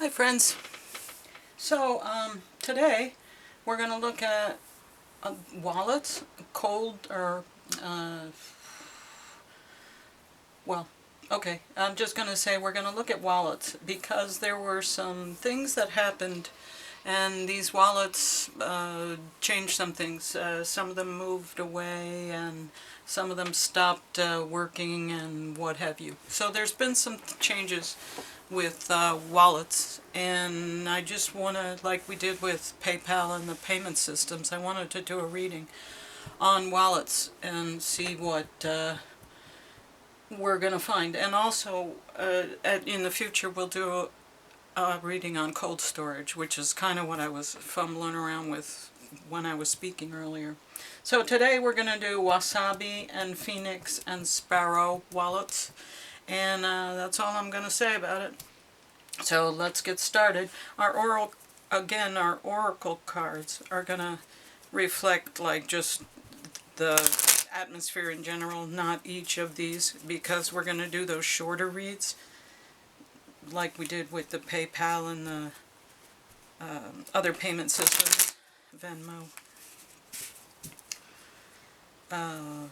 Hi friends. So today we're going to look at wallets, cold or uh, well, okay, I'm just going to say we're going to look at wallets because there were some things that happened and these wallets changed some things. Some of them moved away and some of them stopped working and what have you. So there's been some changes with wallets, and I just want to, like we did with PayPal and the payment systems, I wanted to do a reading on wallets and see what we're going to find. And also, in the future, we'll do a reading on cold storage, which is kind of what I was fumbling around with when I was speaking earlier. So today we're going to do Wasabi and Phoenix and Sparrow wallets, and that's all I'm going to say about it. So let's get started. Our oracle cards are going to reflect like just the atmosphere in general, not each of these, because we're going to do those shorter reads like we did with the PayPal and the other payment systems, Venmo.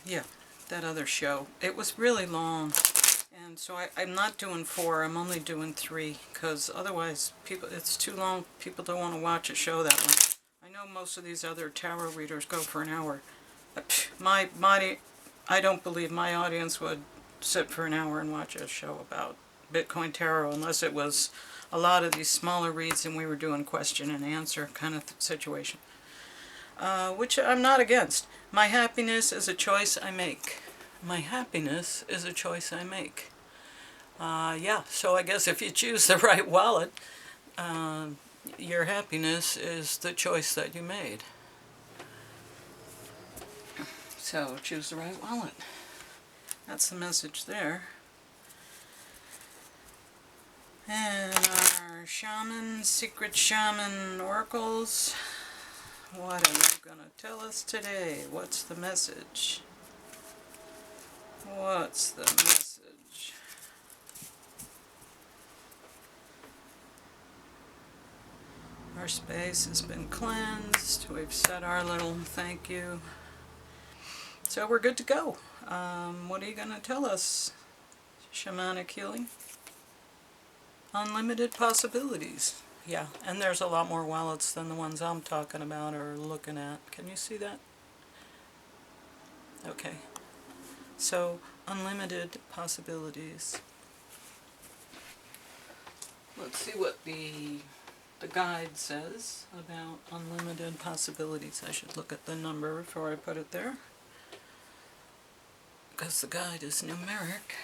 Yeah, that other show. It was really long. And so I'm not doing 4, I'm only doing 3, because otherwise it's too long. People don't want to watch a show that long. I know most of these other tarot readers go for an hour. But I don't believe my audience would sit for an hour and watch a show about Bitcoin tarot unless it was a lot of these smaller reads and we were doing question and answer kind of situation. Which I'm not against. My happiness is a choice I make. My happiness is a choice I make. Yeah, so I guess if you choose the right wallet, your happiness is the choice that you made. So choose the right wallet. That's the message there. And our shaman, secret shaman oracles. What are you going to tell us today? What's the message? What's the message? Our space has been cleansed. We've said our little thank you. So we're good to go. What are you going to tell us? Shamanic healing? Unlimited possibilities. Yeah, and there's a lot more wallets than the ones I'm talking about or looking at. Can you see that? Okay. So, unlimited possibilities. Let's see what the guide says about unlimited possibilities. I should look at the number before I put it there, because the guide is numeric.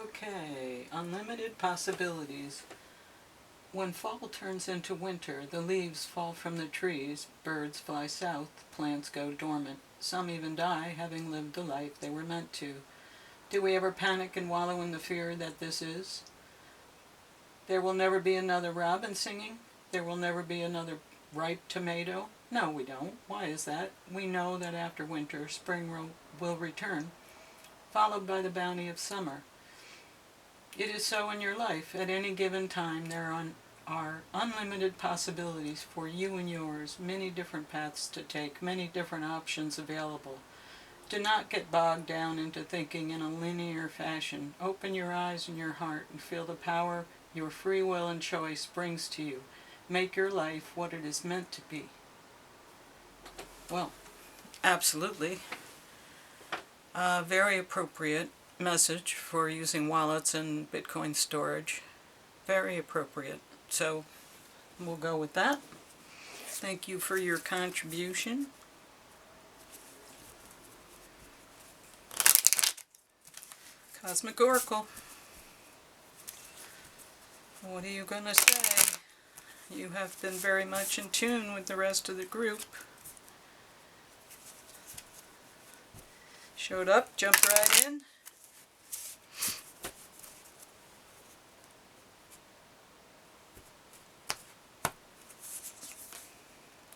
Okay, unlimited possibilities. When fall turns into winter, the leaves fall from the trees, birds fly south, plants go dormant. Some even die, having lived the life they were meant to. Do we ever panic and wallow in the fear that this is? There will never be another robin singing? There will never be another ripe tomato? No, we don't. Why is that? We know that after winter, spring will return, followed by the bounty of summer. It is so in your life. At any given time, there are unlimited possibilities for you and yours, many different paths to take, many different options available. Do not get bogged down into thinking in a linear fashion. Open your eyes and your heart and feel the power your free will and choice brings to you. Make your life what it is meant to be. Well, absolutely. Very appropriate message for using wallets and Bitcoin storage. Very appropriate. So we'll go with that. Thank you for your contribution. Cosmic Oracle. What are you going to say? You have been very much in tune with the rest of the group. Showed up, jumped right in.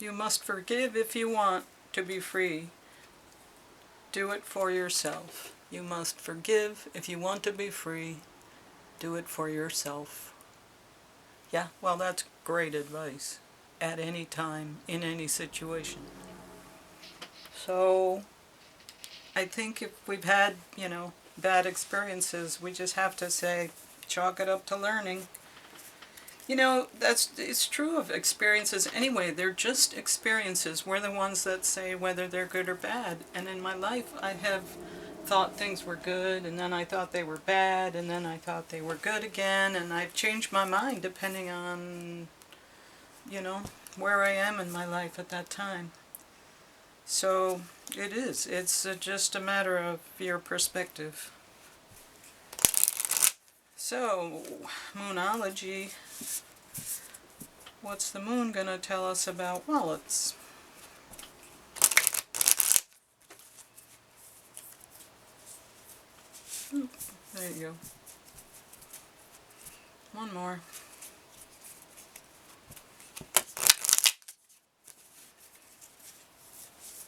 You must forgive if you want to be free. Do it for yourself. You must forgive if you want to be free. Do it for yourself. Yeah, well, that's great advice. At any time, in any situation. So, I think if we've had, bad experiences, we just have to say, chalk it up to learning. It's true of experiences anyway. They're just experiences. We're the ones that say whether they're good or bad. And in my life, I have thought things were good, and then I thought they were bad, and then I thought they were good again, and I've changed my mind depending on, where I am in my life at that time. So it's just a matter of your perspective. So, Moonology, what's the moon going to tell us about wallets? There you go. One more.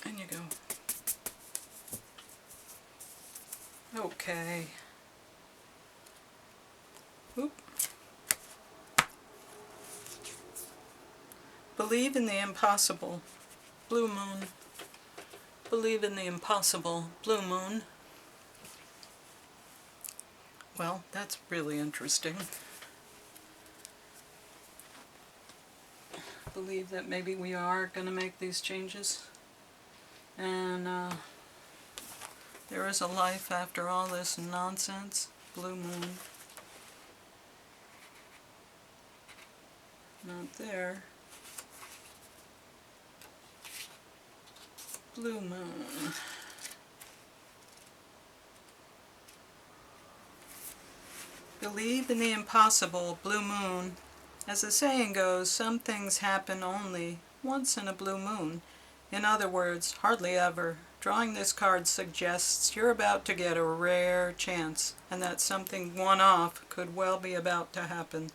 And you go. Okay. Oop. Believe in the impossible. Blue moon. Believe in the impossible. Blue moon. Well, that's really interesting. Believe that maybe we are going to make these changes. And there is a life after all this nonsense. Blue moon. Not there. Blue moon. Believe in the impossible. Blue moon. As the saying goes, some things happen only once in a blue moon. In other words, hardly ever. Drawing this card suggests you're about to get a rare chance, and that something one-off could well be about to happen.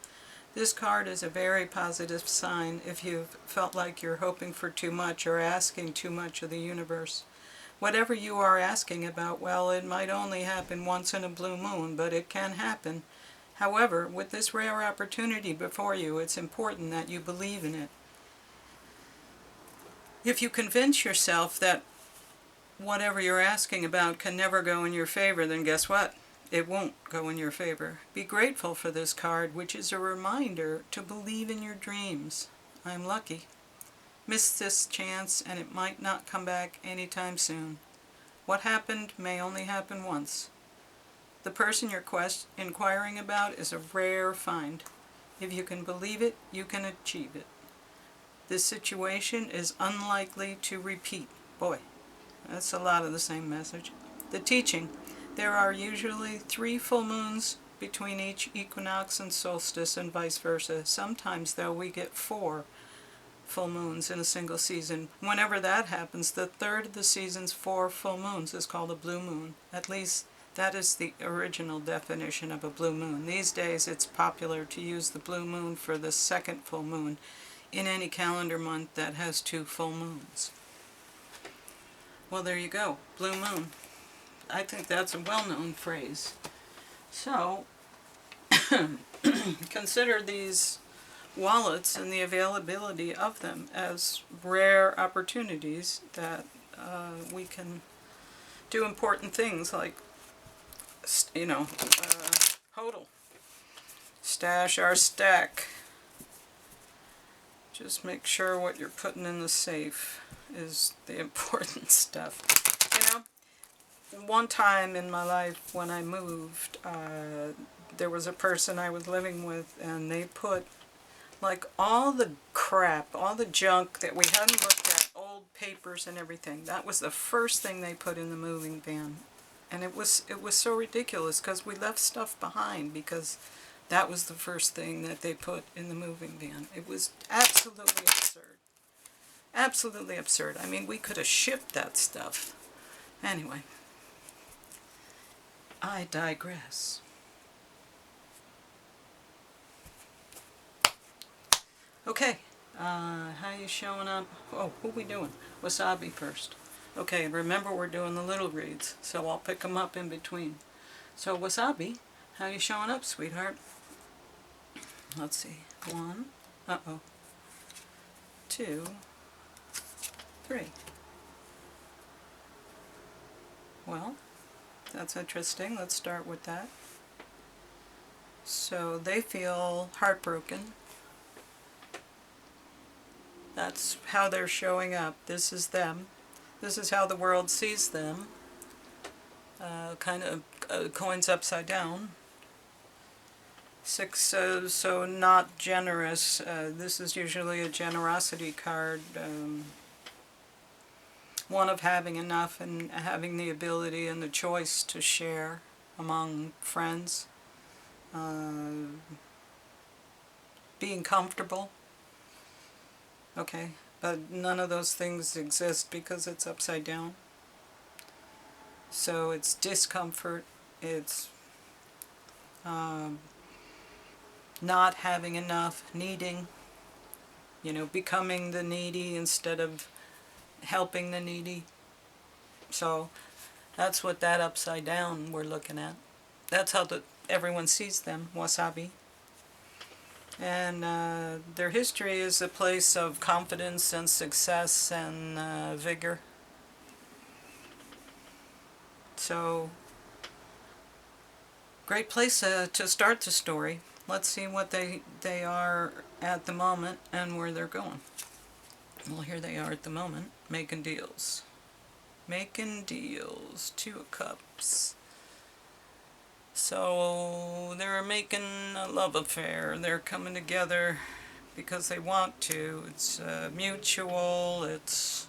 This card is a very positive sign if you've felt like you're hoping for too much or asking too much of the universe. Whatever you are asking about, well, it might only happen once in a blue moon, but it can happen. However, with this rare opportunity before you, it's important that you believe in it. If you convince yourself that whatever you're asking about can never go in your favor, then guess what? It won't go in your favor. Be grateful for this card, which is a reminder to believe in your dreams. I'm lucky. Miss this chance and it might not come back anytime soon. What happened may only happen once. The person you're inquiring about is a rare find. If you can believe it, you can achieve it. This situation is unlikely to repeat. Boy, that's a lot of the same message. The teaching. There are usually 3 full moons between each equinox and solstice and vice versa. Sometimes, though, we get 4 full moons in a single season. Whenever that happens, the third of the season's 4 full moons is called a blue moon. At least, that is the original definition of a blue moon. These days, it's popular to use the blue moon for the second full moon in any calendar month that has 2 full moons. Well, there you go. Blue moon. I think that's a well-known phrase. So, consider these wallets and the availability of them as rare opportunities that we can do important things like, hodl. Stash our stack. Just make sure what you're putting in the safe is the important stuff. One time in my life when I moved, there was a person I was living with, and they put like all the crap, all the junk that we hadn't looked at, old papers and everything. That was the first thing they put in the moving van. And it was so ridiculous because we left stuff behind because that was the first thing that they put in the moving van. It was absolutely absurd. Absolutely absurd. I mean, we could have shipped that stuff. Anyway, I digress. Okay, how you showing up? Oh, who we doing? Wasabi first. Okay, remember we're doing the little reads, so I'll pick them up in between. So Wasabi, how you showing up, sweetheart? Let's see. 1, 2, 3. Well, that's interesting. Let's start with that. So they feel heartbroken. That's how they're showing up. This is them. This is how the world sees them. Kind of coins upside down. 6, so not generous. This is usually a generosity card. One of having enough and having the ability and the choice to share among friends. Being comfortable. Okay, but none of those things exist because it's upside down. So it's discomfort, it's not having enough, needing, becoming the needy instead of helping the needy. So that's what that upside down we're looking at. That's how everyone sees them, Wasabi. And their history is a place of confidence and success and vigor. So, great place to start the story. Let's see what they are at the moment and where they're going. Well, here they are at the moment, making deals. Making deals. 2 of Cups. So they're making a love affair. They're coming together because they want to. It's mutual. It's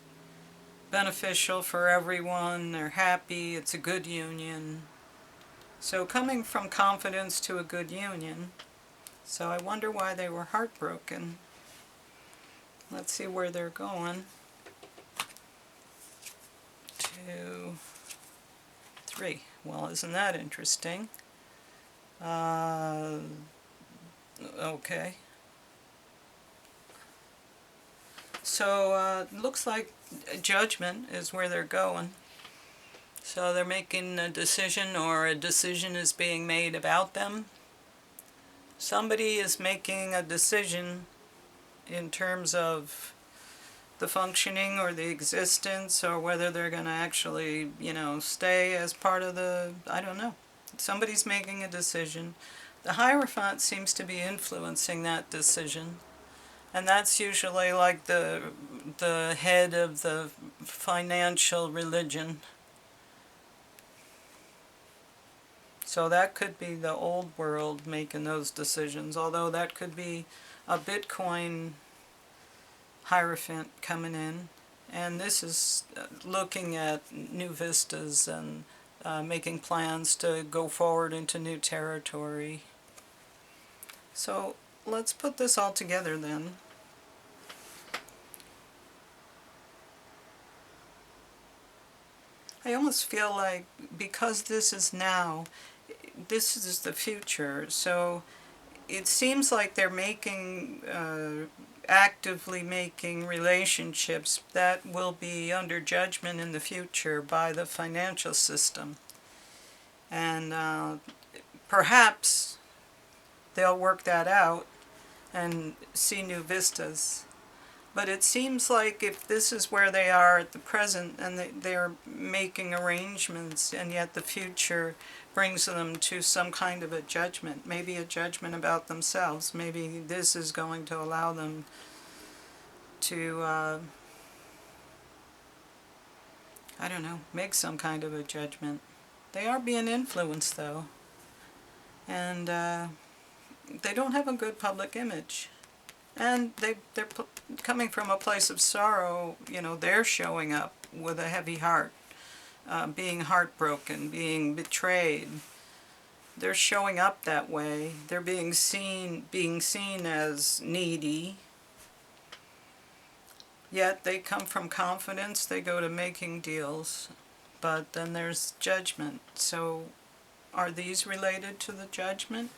beneficial for everyone. They're happy. It's a good union. So coming from confidence to a good union. So I wonder why they were heartbroken. Let's see where they're going. 2, 3. Well, isn't that interesting? Okay. So, looks like judgment is where they're going. So they're making a decision, or a decision is being made about them. Somebody is making a decision in terms of the functioning or the existence, or whether they're going to actually, stay as part of the, I don't know. Somebody's making a decision. The Hierophant seems to be influencing that decision. And that's usually like the head of the financial religion. So that could be the old world making those decisions, although that could be a Bitcoin Hierophant coming in. And this is looking at new vistas and making plans to go forward into new territory. So let's put this all together then. I almost feel like because this is now, this is the future, so it seems like they're making, actively making relationships that will be under judgment in the future by the financial system. And perhaps they'll work that out and see new vistas. But it seems like if this is where they are at the present and they're making arrangements, and yet the future brings them to some kind of a judgment, maybe a judgment about themselves. Maybe this is going to allow them to, I don't know, make some kind of a judgment. They are being influenced, though. And they don't have a good public image. And they're coming from a place of sorrow. They're showing up with a heavy heart, being heartbroken, being betrayed. They're showing up that way. They're being seen as needy. Yet they come from confidence. They go to making deals. But then there's judgment. So are these related to the judgment?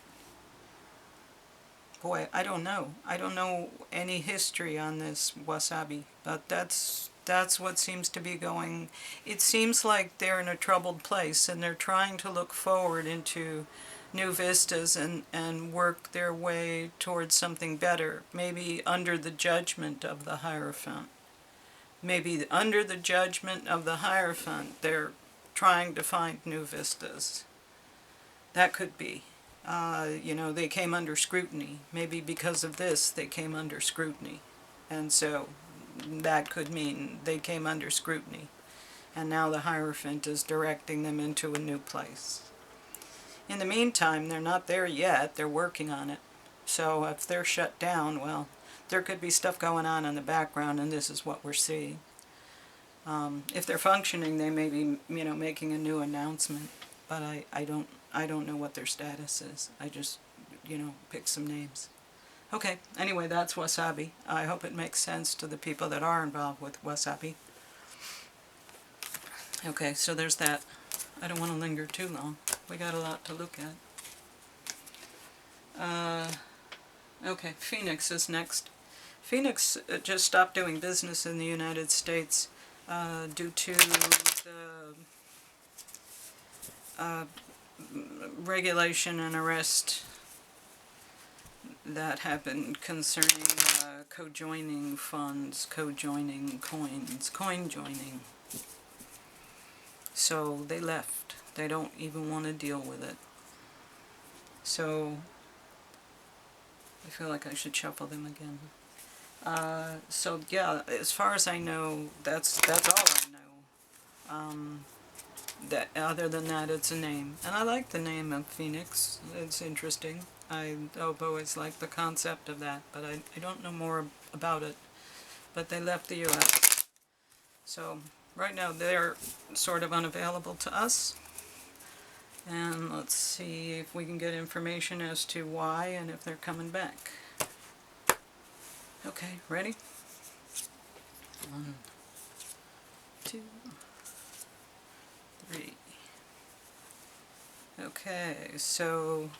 Boy, I don't know. I don't know any history on this Wasabi, but that's That's what seems to be going. It seems like they're in a troubled place and they're trying to look forward into new vistas and work their way towards something better, maybe under the judgment of the Hierophant. Maybe under the judgment of the Hierophant, they're trying to find new vistas. That could be. You know, they came under scrutiny. Maybe because of this, they came under scrutiny. And so that could mean they came under scrutiny. And now the Hierophant is directing them into a new place. In the meantime, they're not there yet. They're working on it. So if they're shut down, well, there could be stuff going on in the background, and this is what we're seeing. If they're functioning, they may be, you know, making a new announcement. But I don't know what their status is. I just, you know, picked some names. Okay, anyway, that's Wasabi. I hope it makes sense to the people that are involved with Wasabi. Okay, so there's that. I don't want to linger too long. We got a lot to look at. Okay, Phoenix is next. Phoenix just stopped doing business in the United States due to the regulation and arrest that happened concerning co-joining funds, co-joining coins, coin joining. So they left. They don't even want to deal with it. So I feel like I should shuffle them again. So yeah, as far as I know, that's all I know. That other than that, it's a name, and I like the name of Phoenix. It's interesting. I've always liked the concept of that, but I don't know more about it. But they left the U.S. So right now they're sort of unavailable to us. And let's see if we can get information as to why and if they're coming back. Okay, ready? 1, 2, 3. Okay, so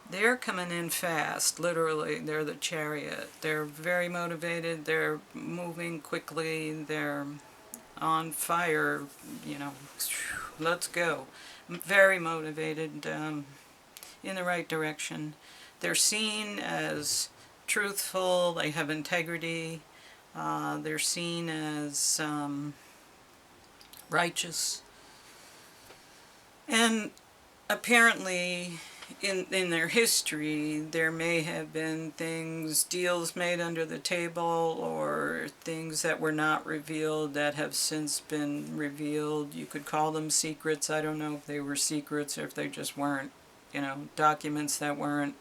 they're coming in fast, literally. They're the Chariot. They're very motivated. They're moving quickly. They're on fire, you know. Let's go. Very motivated, in the right direction. They're seen as truthful. They have integrity. They're seen as righteous. And apparently, in their history, there may have been deals made under the table, or things that were not revealed that have since been revealed. You could call them secrets. I don't know if they were secrets or if they just weren't, you know, documents that weren't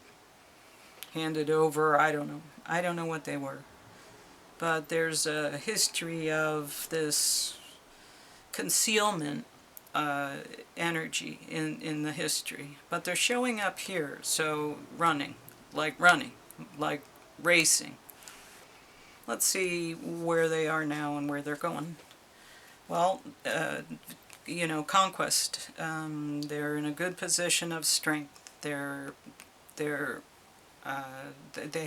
handed over. I don't know. I don't know what they were. But there's a history of this concealment energy in the history, but they're showing up here. So running, like racing. Let's see where they are now and where they're going. Well, you know, conquest. They're in a good position of strength. They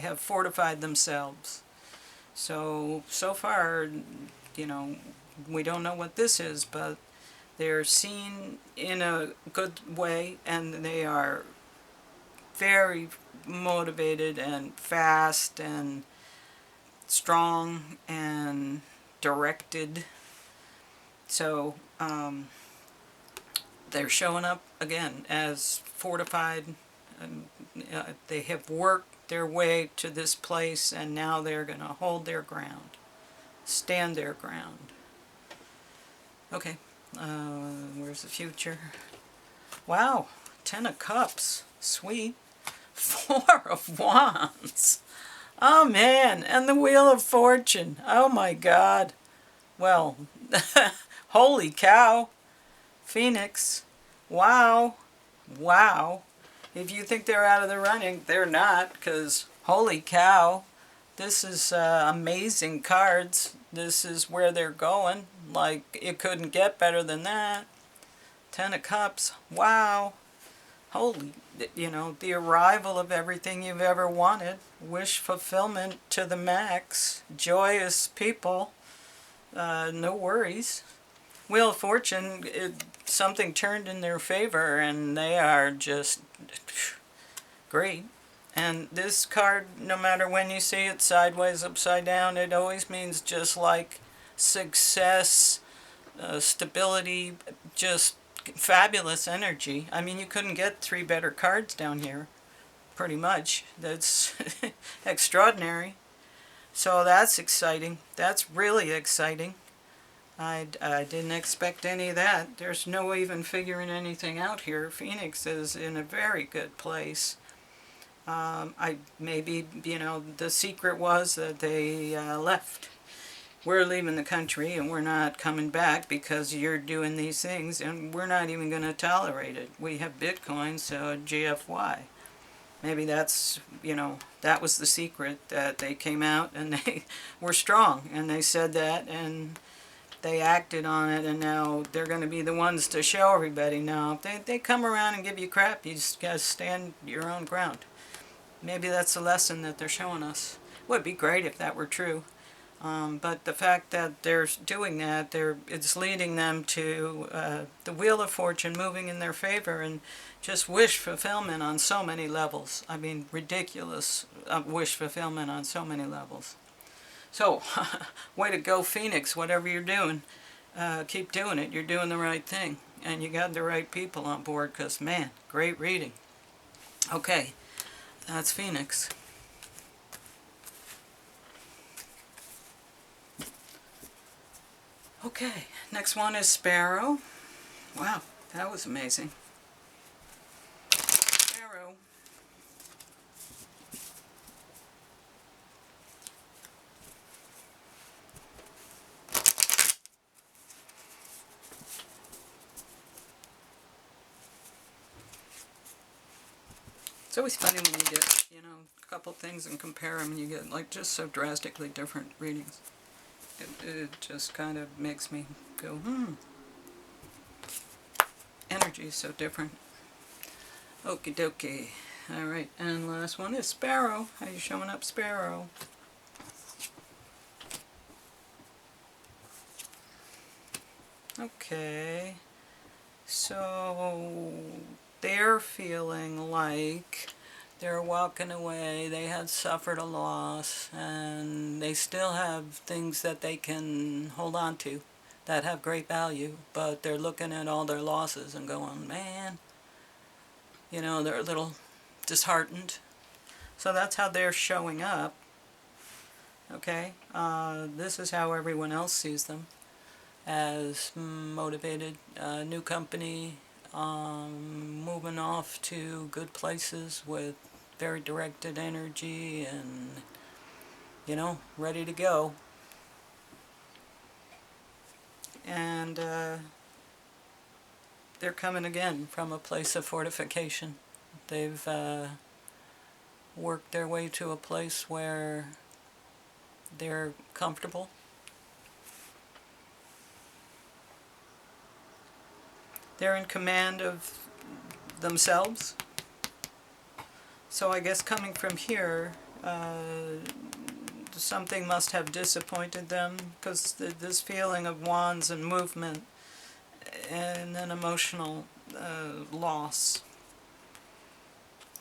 have fortified themselves. So far, you know, we don't know what this is, but they're seen in a good way, and they are very motivated and fast and strong and directed. So they're showing up again as fortified. They have worked their way to this place, and now they're going to hold their ground, stand their ground. Okay. Where's the future? Wow, 10 of Cups. Sweet. 4 of Wands. Oh man, and the Wheel of Fortune. Oh my God. Well, holy cow. Phoenix. Wow. Wow. If you think they're out of the running, they're not, because holy cow. This is amazing cards. This is where they're going. Like, it couldn't get better than that. 10 of Cups. Wow. holy, the arrival of everything you've ever wanted, wish fulfillment to the max, joyous people, no worries. Wheel of Fortune, something turned in their favor, and they are just great. And this card, no matter when you see it, sideways, upside down, it always means just like success, stability, just fabulous energy. I mean, you couldn't get 3 better cards down here, pretty much. That's extraordinary. So that's exciting. That's really exciting. I didn't expect any of that. There's no even figuring anything out here. Phoenix is in a very good place. Maybe, the secret was that they left. We're leaving the country and we're not coming back because you're doing these things, and we're not even going to tolerate it. We have Bitcoin, so GFY. Maybe that's, that was the secret, that they came out and they were strong, and they said that, and they acted on it, and now they're going to be the ones to show everybody. Now, if they come around and give you crap, you just got to stand your own ground. Maybe that's the lesson that they're showing us. It would be great if that were true. But the fact that they're doing that, it's leading them to the Wheel of Fortune moving in their favor, and just wish fulfillment on so many levels. I mean, ridiculous wish fulfillment on so many levels. So, way to go, Phoenix, whatever you're doing. Keep doing it. You're doing the right thing. And you got the right people on board, because, man, great reading. Okay, that's Phoenix. Okay, next one is Sparrow. Wow, that was amazing. Sparrow. It's always funny when you get, a couple things and compare them, and you get like just so drastically different readings. It just kind of makes me go, Energy is so different. Okie dokie. Alright, and last one is Sparrow. How you showing up, Sparrow? Okay. So they're feeling like they're walking away, they had suffered a loss, and they still have things that they can hold on to that have great value, but they're looking at all their losses and going, man, they're a little disheartened. So that's how they're showing up. Okay, this is how everyone else sees them, as motivated, new company, moving off to good places with very directed energy and, ready to go. And they're coming again from a place of fortification. They've worked their way to a place where they're comfortable. They're in command of themselves. So I guess coming from here, something must have disappointed them, because this feeling of wands and movement and an emotional loss.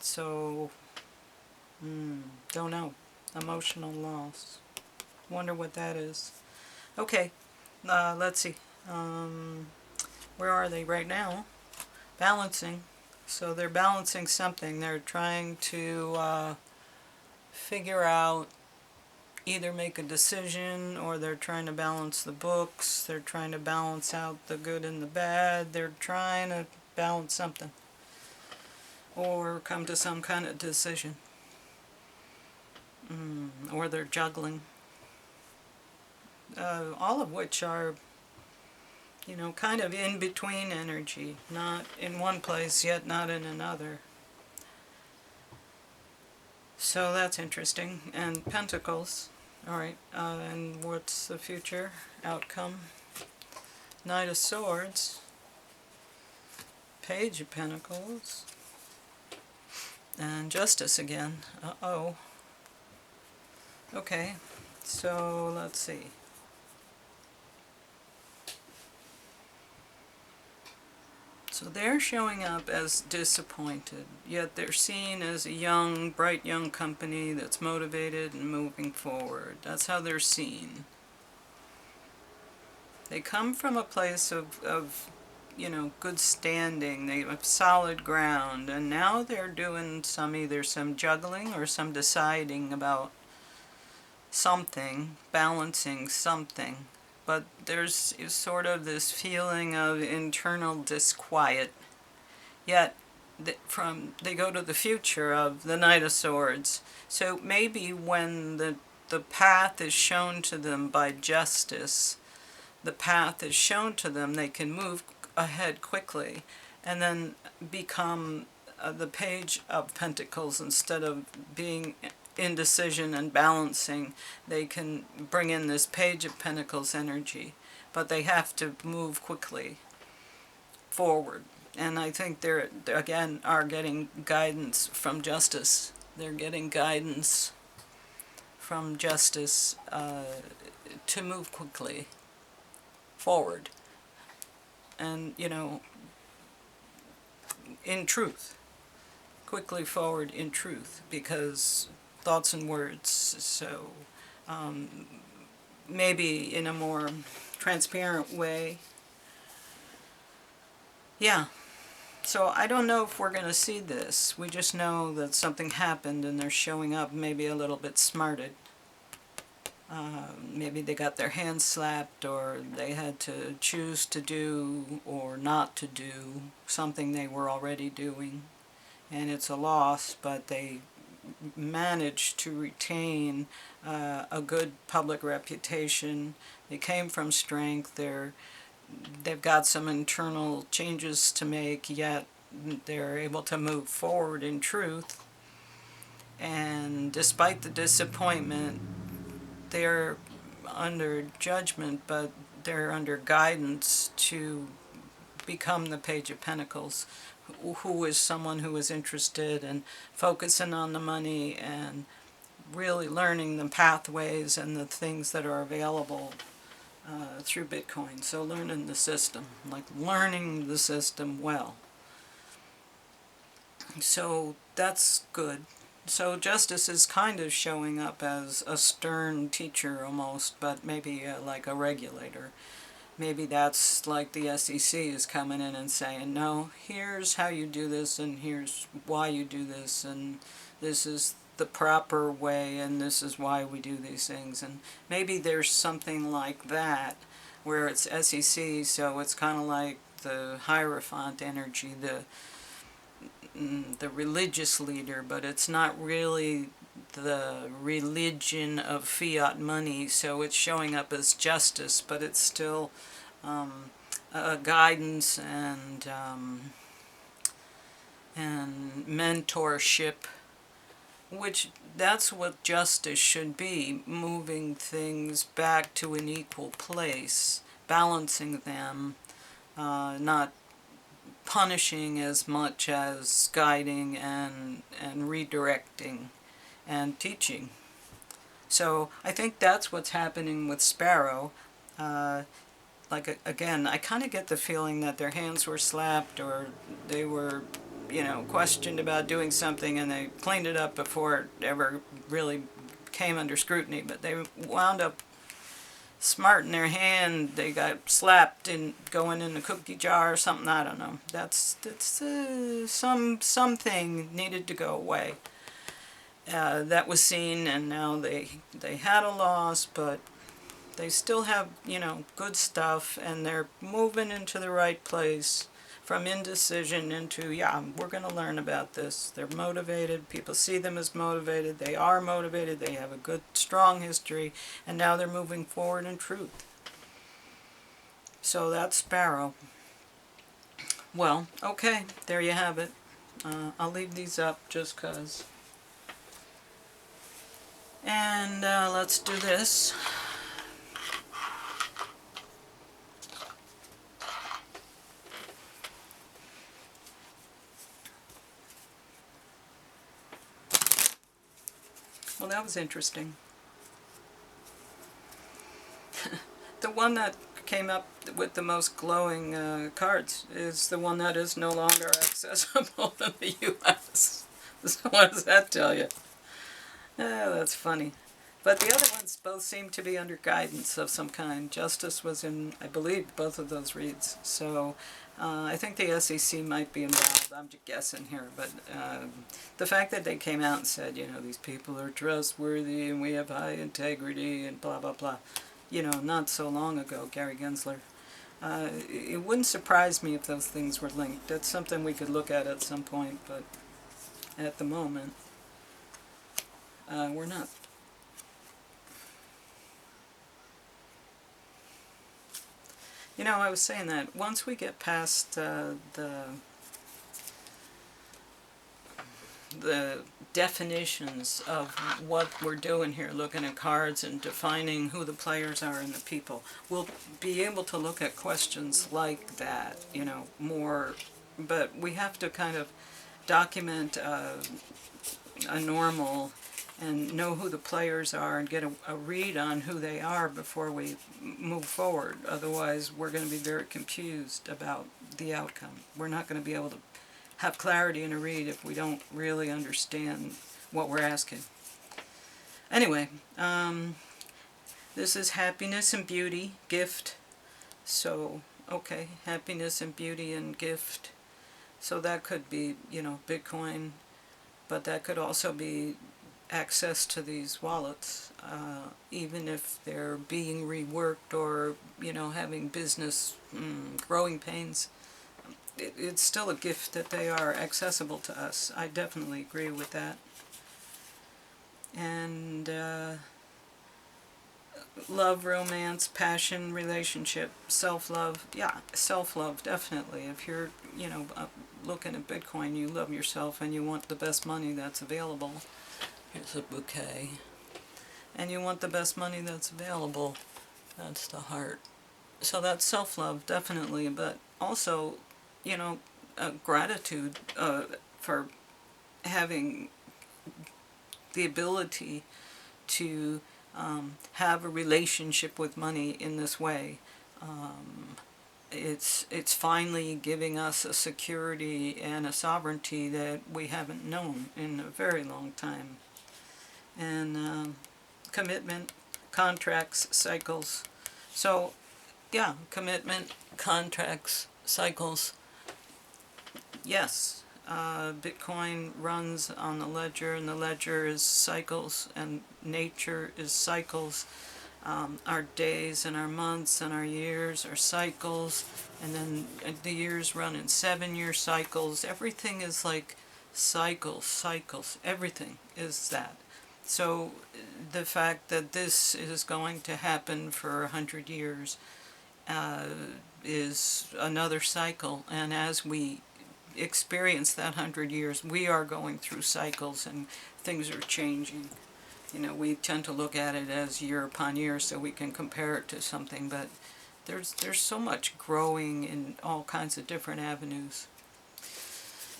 So, don't know. Emotional loss. Wonder what that is. Okay, let's see. Where are they right now? Balancing. So they're balancing something. They're trying to figure out, either make a decision, or they're trying to balance the books. They're trying to balance out the good and the bad. They're trying to balance something, or come to some kind of decision. Or they're juggling. All of which are, kind of in between energy, not in one place yet not in another. So that's interesting. And Pentacles. Alright, and what's the future outcome? Knight of Swords. Page of Pentacles. And Justice again. Uh-oh. Okay, so let's see. So they're showing up as disappointed, yet they're seen as a young, bright young company that's motivated and moving forward. That's how they're seen. They come from a place of good standing. They have solid ground, and now they're doing either some juggling or some deciding about something, balancing something. But there's sort of this feeling of internal disquiet. Yet they go to the future of the Knight of Swords. So maybe when the path is shown to them by justice, the path is shown to them, they can move ahead quickly and then become the Page of Pentacles. Instead of being indecision and balancing, they can bring in this Page of Pentacles energy, but they have to move quickly forward. And I think they again are getting guidance from Justice. They're getting guidance from Justice to move quickly forward, and in truth, quickly forward in truth, because thoughts and words. So maybe in a more transparent way. Yeah. So I don't know if we're going to see this. We just know that something happened and they're showing up maybe a little bit smarted. Maybe they got their hands slapped, or they had to choose to do or not to do something they were already doing. And it's a loss, but they managed to retain a good public reputation. They came from strength. They've got some internal changes to make, yet they're able to move forward in truth. And despite the disappointment, they're under judgment, but they're under guidance to become the Page of Pentacles, who is someone who is interested in focusing on the money and really learning the pathways and the things that are available through Bitcoin. So learning the system, like learning the system well. So that's good. So Justice is kind of showing up as a stern teacher almost, but maybe like a regulator. Maybe that's like the SEC is coming in and saying, no, here's how you do this, and here's why you do this, and this is the proper way, and this is why we do these things. And maybe there's something like that where it's SEC, so it's kind of like the Hierophant energy, the religious leader, but it's not really the religion of fiat money, so it's showing up as justice, but it's still guidance and mentorship, which that's what justice should be, moving things back to an equal place, balancing them, not punishing as much as guiding and redirecting and teaching. So I think that's what's happening with Sparrow. Again, I kind of get the feeling that their hands were slapped, or they were, questioned about doing something, and they cleaned it up before it ever really came under scrutiny. But they wound up smart in their hand. They got slapped in going in a cookie jar or something. I don't know. That's something needed to go away. That was seen, and now they had a loss, but they still have good stuff, and they're moving into the right place from indecision into, we're going to learn about this. They're motivated. People see them as motivated. They are motivated. They have a good, strong history, and now they're moving forward in truth. So that's Sparrow. Well, okay, there you have it. I'll leave these up just because. And let's do this. Well, that was interesting. The one that came up with the most glowing cards is the one that is no longer accessible in the U.S. So what does that tell you? That's funny. But the other ones both seem to be under guidance of some kind. Justice was in, I believe, both of those reads. So I think the SEC might be involved. I'm just guessing here. But the fact that they came out and said, you know, these people are trustworthy and we have high integrity and blah, blah, blah. You know, not so long ago, Gary Gensler. It wouldn't surprise me if those things were linked. That's something we could look at some point. But at the moment, we're not. You know, I was saying that once we get past the definitions of what we're doing here, looking at cards and defining who the players are and the people, we'll be able to look at questions like that, you know, more. But we have to kind of document a normal and know who the players are and get a read on who they are before we move forward. Otherwise, we're going to be very confused about the outcome. We're not going to be able to have clarity in a read if we don't really understand what we're asking. Anyway, this is happiness and beauty, gift. So, okay, happiness and beauty and gift. So that could be, you know, Bitcoin, but that could also be access to these wallets, even if they're being reworked or, you know, having business growing pains. It's still a gift that they are accessible to us. I definitely agree with that. And love, romance, passion, relationship, self-love. Yeah, self-love, definitely. If you're, you know, looking at Bitcoin, you love yourself and you want the best money that's available. Here's a bouquet. And you want the best money that's available. That's the heart. So that's self-love, definitely. But also, you know, gratitude for having the ability to have a relationship with money in this way. It's finally giving us a security and a sovereignty that we haven't known in a very long time. And commitment, contracts, cycles. So, yeah, commitment, contracts, cycles. Yes, Bitcoin runs on the ledger, and the ledger is cycles, and nature is cycles. Our days and our months and our years are cycles, and then the years run in 7-year cycles. Everything is like cycles, cycles. Everything is that. So the fact that this is going to happen for 100 years is another cycle, and as we experience that 100 years, we are going through cycles and things are changing. You know, we tend to look at it as year upon year so we can compare it to something, but there's so much growing in all kinds of different avenues.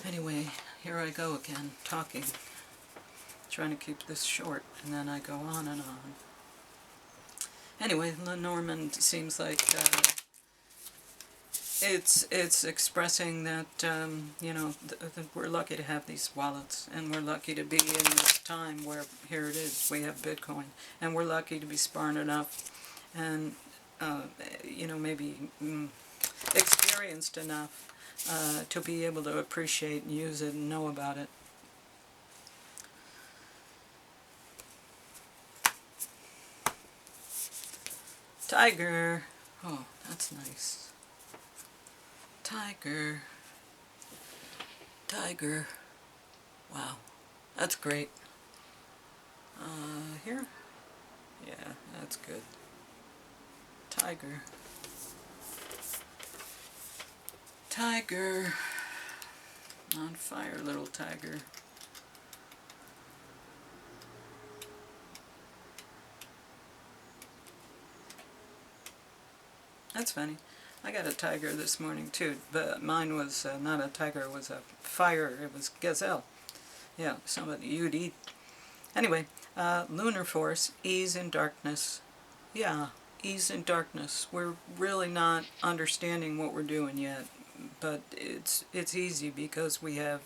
Anyway, here I go again, talking. Trying to keep this short, and then I go on and on. Anyway, Lenormand seems like it's expressing that you know, we're lucky to have these wallets, and we're lucky to be in this time where here it is, we have Bitcoin, and we're lucky to be smart enough and you know, maybe experienced enough to be able to appreciate and use it and know about it. Tiger. Oh, that's nice. Tiger. Tiger. Wow. That's great. Here? Yeah, that's good. Tiger. Tiger. On fire, little tiger. That's funny. I got a tiger this morning too, but mine was not a tiger, it was a fire, it was gazelle. Yeah, somebody you'd eat. Anyway, lunar force, ease in darkness. Yeah, ease in darkness. We're really not understanding what we're doing yet, but it's easy because we have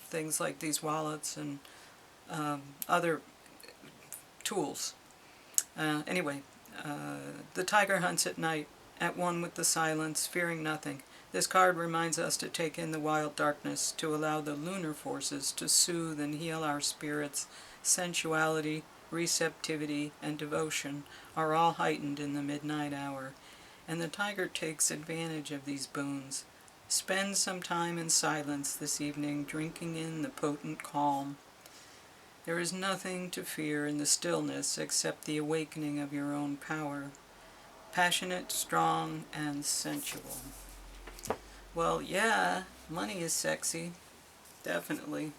things like these wallets and other tools. Anyway, the tiger hunts at night, at one with the silence, fearing nothing. This card reminds us to take in the wild darkness, to allow the lunar forces to soothe and heal our spirits. Sensuality, receptivity, and devotion are all heightened in the midnight hour, and the tiger takes advantage of these boons. Spend some time in silence this evening, drinking in the potent calm. There is nothing to fear in the stillness except the awakening of your own power. Passionate, strong, and sensual. Well, yeah, money is sexy. Definitely.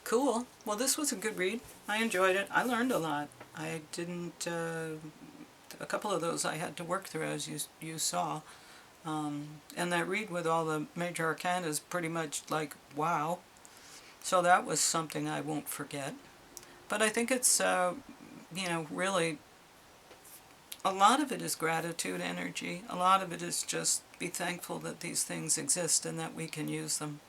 Cool. Well, this was a good read. I enjoyed it. I learned a lot. I didn't... a couple of those I had to work through, as you saw. And that read with all the major arcana is pretty much like, wow. So that was something I won't forget. But I think it's, really, a lot of it is gratitude energy. A lot of it is just be thankful that these things exist and that we can use them.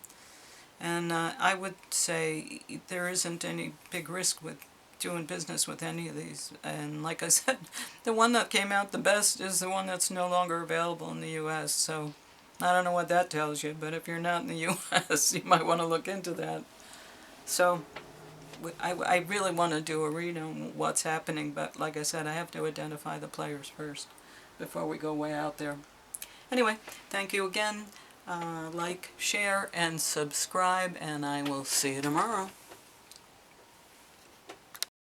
And I would say there isn't any big risk with doing business with any of these. And like I said, the one that came out the best is the one that's no longer available in the U.S. So I don't know what that tells you, but if you're not in the U.S., you might want to look into that. So I really want to do a read on what's happening, but like I said, I have to identify the players first before we go way out there. Anyway, thank you again. Like, share, and subscribe, and I will see you tomorrow.